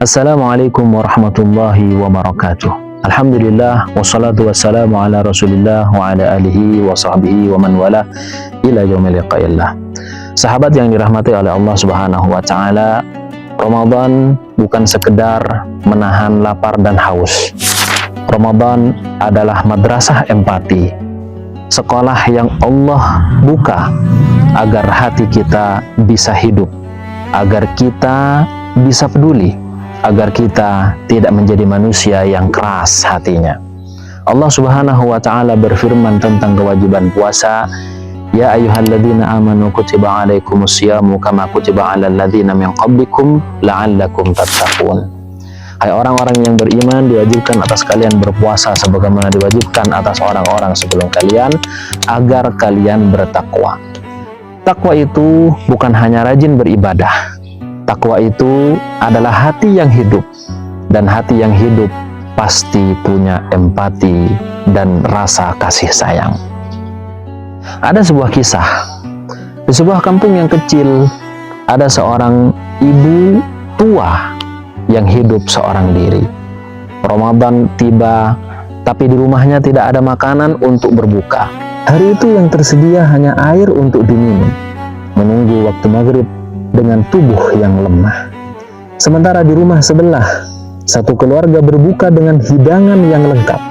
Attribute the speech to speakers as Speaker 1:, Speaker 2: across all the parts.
Speaker 1: Assalamualaikum warahmatullahi wabarakatuh. Alhamdulillah wassalatu wassalamu ala Rasulillah wa ala alihi wa sahbihi wa man wala ila yaumil liqa'illah. Sahabat yang dirahmati oleh Allah Subhanahu wa taala, Ramadan bukan sekedar menahan lapar dan haus. Ramadan adalah madrasah empati, sekolah yang Allah buka agar hati kita bisa hidup, agar kita bisa peduli, agar kita tidak menjadi manusia yang keras hatinya. Allah Subhanahu wa taala berfirman tentang kewajiban puasa, ya ayyuhalladzina amanu kutiba alaikumusyamu kama kutiba alal ladzina min qablikum la'allakum tattaqun. Hai orang-orang yang beriman, diwajibkan atas kalian berpuasa sebagaimana diwajibkan atas orang-orang sebelum kalian agar kalian bertakwa. Takwa itu bukan hanya rajin beribadah. Takwa itu adalah hati yang hidup, dan hati yang hidup pasti punya empati dan rasa kasih sayang. Ada sebuah kisah. Di sebuah kampung yang kecil, ada seorang ibu tua yang hidup seorang diri. Ramadan tiba, tapi di rumahnya tidak ada makanan untuk berbuka. Hari itu yang tersedia hanya air untuk diminum. Menunggu waktu maghrib dengan tubuh yang lemah. Sementara di rumah sebelah, satu keluarga berbuka dengan hidangan yang lengkap.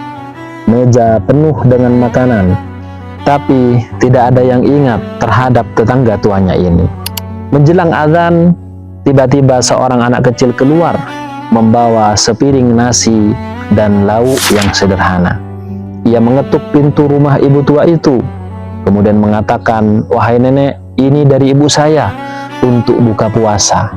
Speaker 1: Meja penuh dengan makanan, tapi tidak ada yang ingat terhadap tetangga tuanya ini. Menjelang azan, tiba-tiba seorang anak kecil keluar, membawa sepiring nasi dan lauk yang sederhana. Ia mengetuk pintu rumah ibu tua itu, kemudian mengatakan, "Wahai nenek, ini dari ibu saya untuk buka puasa."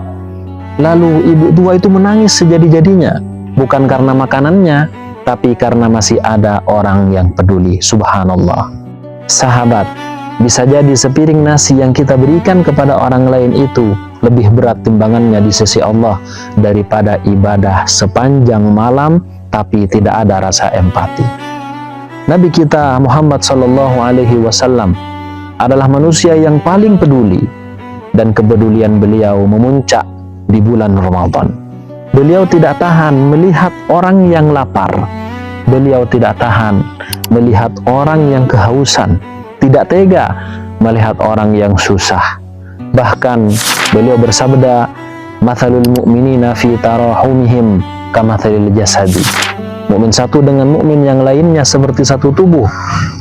Speaker 1: Lalu ibu tua itu menangis sejadi-jadinya, bukan karena makanannya, tapi karena masih ada orang yang peduli. Subhanallah. Sahabat, bisa jadi sepiring nasi yang kita berikan kepada orang lain itu lebih berat timbangannya di sisi Allah daripada ibadah sepanjang malam tapi tidak ada rasa empati. Nabi kita Muhammad SAW adalah manusia yang paling peduli, dan kepedulian beliau memuncak di bulan Ramadan. Beliau tidak tahan melihat orang yang lapar. Beliau tidak tahan melihat orang yang kehausan. Tidak tega melihat orang yang susah. Bahkan beliau bersabda, "Matsalul mu'minina fi tarahumihim kamatsalil jasadi." Mukmin satu dengan mukmin yang lainnya seperti satu tubuh.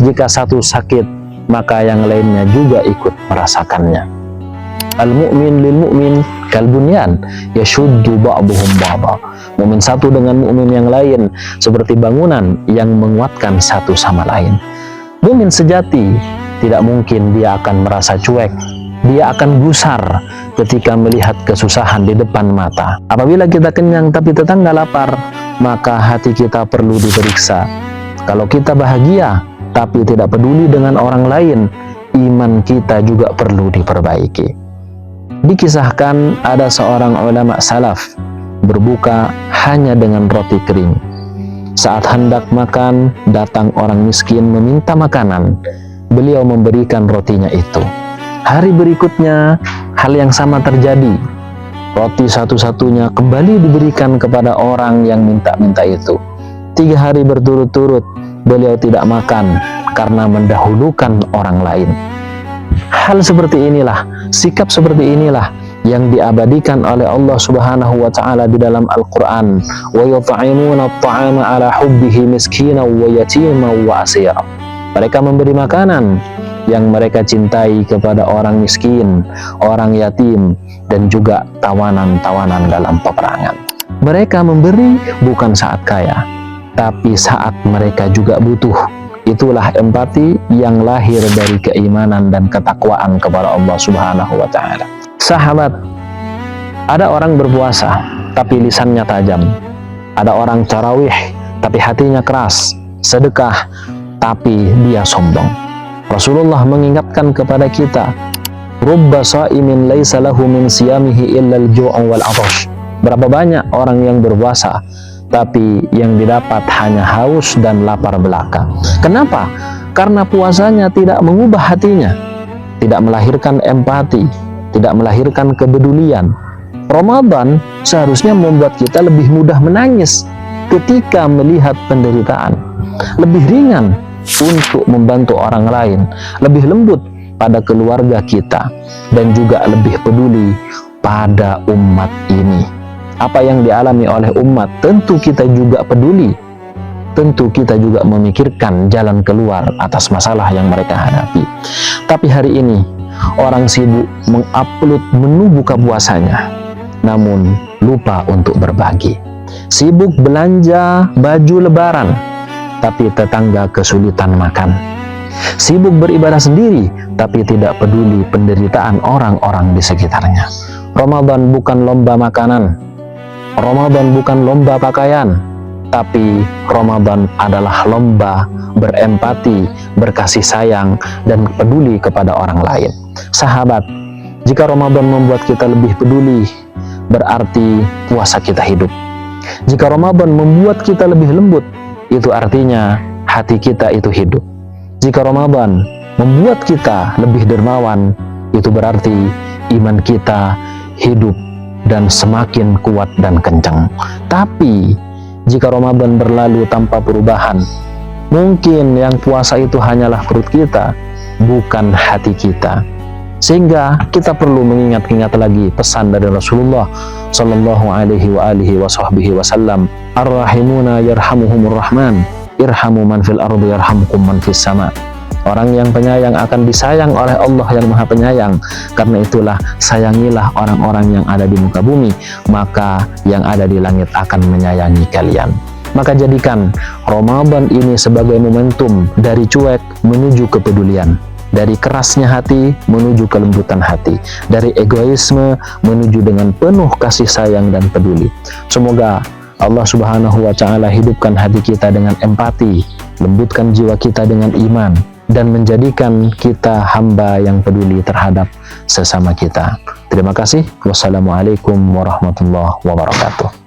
Speaker 1: Jika satu sakit, maka yang lainnya juga ikut merasakannya. Al-mu'min lil mu'min kal bunyan yashuddu ba'duhum ba'dha. Mukmin satu dengan mukmin yang lain seperti bangunan yang menguatkan satu sama lain. Mukmin sejati tidak mungkin dia akan merasa cuek. Dia akan gusar ketika melihat kesusahan di depan mata. Apabila kita kenyang tapi tetangga lapar, maka hati kita perlu diperiksa. Kalau kita bahagia tapi tidak peduli dengan orang lain, iman kita juga perlu diperbaiki. Dikisahkan ada seorang ulama salaf berbuka hanya dengan roti kering. Saat hendak makan, datang orang miskin meminta makanan. Beliau memberikan rotinya itu. Hari berikutnya, hal yang sama terjadi. Roti satu-satunya kembali diberikan kepada orang yang minta-minta itu. 3 hari berturut-turut, beliau tidak makan karena mendahulukan orang lain. Hal seperti inilah, sikap seperti inilah yang diabadikan oleh Allah Subhanahu wa taala di dalam Al-Qur'an. Wa yut'imuna at-ta'ama 'ala hubbihi miskinan wa yatiman wa asira. Mereka memberi makanan yang mereka cintai kepada orang miskin, orang yatim, dan juga tawanan-tawanan dalam peperangan. Mereka memberi bukan saat kaya, tapi saat mereka juga butuh. Itulah empati yang lahir dari keimanan dan ketakwaan kepada Allah Subhanahu wa taala. Sahabat, ada orang berpuasa tapi lisannya tajam. Ada orang tarawih tapi hatinya keras, sedekah tapi dia sombong. Rasulullah mengingatkan kepada kita, rubba shaimin laisa lahu min siyamihi illa al-ju'u wal 'atash. Berapa banyak orang yang berpuasa tapi yang didapat hanya haus dan lapar belaka. Kenapa? Karena puasanya tidak mengubah hatinya, tidak melahirkan empati, tidak melahirkan kepedulian, Ramadan seharusnya membuat kita lebih mudah menangis ketika melihat penderitaan, lebih ringan untuk membantu orang lain, lebih lembut pada keluarga kita, dan juga lebih peduli pada umat ini. Apa yang dialami oleh umat, tentu kita juga peduli, tentu kita juga memikirkan jalan keluar atas masalah yang mereka hadapi. Tapi hari ini orang sibuk mengupload menu buka puasanya, namun lupa untuk berbagi. Sibuk belanja baju lebaran, tapi tetangga kesulitan makan. Sibuk beribadah sendiri, tapi tidak peduli penderitaan orang-orang di sekitarnya. Ramadan bukan lomba makanan, Ramadan bukan lomba pakaian, tapi Ramadan adalah lomba berempati, berkasih sayang, dan peduli kepada orang lain. Sahabat, jika Ramadan membuat kita lebih peduli, berarti puasa kita hidup. Jika Ramadan membuat kita lebih lembut, itu artinya hati kita itu hidup. Jika Ramadan membuat kita lebih dermawan, itu berarti iman kita hidup dan semakin kuat dan kencang. Tapi jika Ramadan berlalu tanpa perubahan, mungkin yang puasa itu hanyalah perut kita, bukan hati kita. Sehingga kita perlu mengingat-ingat lagi pesan dari Rasulullah Sallallahu Alaihi Wasallam, Ar-Rahimuna yarhamuhumur Rahman, irhamu man fil ardi yarhamkum man fis sama. Orang yang penyayang akan disayang oleh Allah yang Maha Penyayang. Karena itulah sayangilah orang-orang yang ada di muka bumi, maka yang ada di langit akan menyayangi kalian. Maka jadikan Ramadan ini sebagai momentum dari cuek menuju kepedulian, dari kerasnya hati menuju kelembutan hati, dari egoisme menuju dengan penuh kasih sayang dan peduli. Semoga Allah Subhanahu wa Ta'ala hidupkan hati kita dengan empati, lembutkan jiwa kita dengan iman, dan menjadikan kita hamba yang peduli terhadap sesama kita. Terima kasih. Wassalamualaikum warahmatullahi wabarakatuh.